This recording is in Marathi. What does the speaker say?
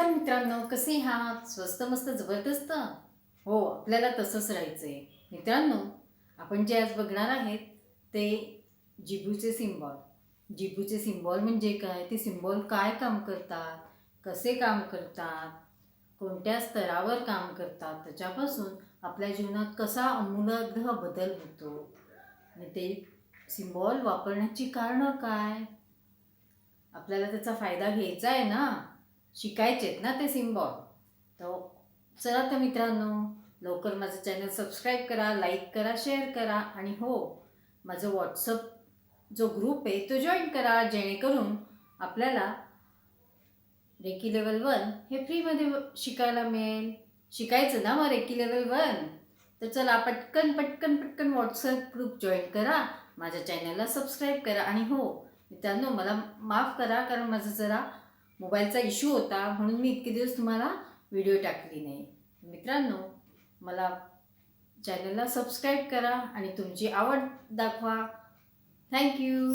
नमस्कार मित्रांनो, कसे आहात? स्वस्त मस्त जबरदस्त. हो, आपल्याला तसंच राहायचं आहे. मित्रांनो, आपण जे आज बघणार आहेत ते जिभूचे सिम्बॉल. जिभूचे सिम्बॉल म्हणजे काय? ते सिम्बॉल काय काम करतात? कसे काम करतात? कोणत्या स्तरावर काम करतात? त्याच्यापासून आपल्या जीवनात कसा आमूलाग्र बदल होतो आणि ते सिम्बॉल वापरण्याची कारणं काय? आपल्याला त्याचा फायदा घ्यायचा आहे ना, शिकायचे आहेत ना ते सिम्बॉल. तर चला तर मित्रांनो, लवकर माझं चॅनल सबस्क्राईब करा, लाईक करा, शेअर करा आणि हो, माझं व्हॉट्सअप जो ग्रुप आहे तो जॉईन करा, जेणेकरून आपल्याला रेकी लेवल 1 हे फ्रीमध्ये शिकायला मिळेल. शिकायचं ना मग रेकी लेवल 1. तर चला पटकन पटकन पटकन व्हॉट्सअप ग्रुप जॉईन करा, माझ्या चॅनलला सबस्क्राईब करा आणि हो मित्रांनो, मला माफ करा कारण माझा जरा मोबाईलचा इश्यू होता, म्हणून मी इतके दिवस तुम्हाला व्हिडिओ टाकली नाही. मित्रांनो, मला चॅनलला सबस्क्राईब करा आणि तुमची आवड दाखवा. थँक्यू.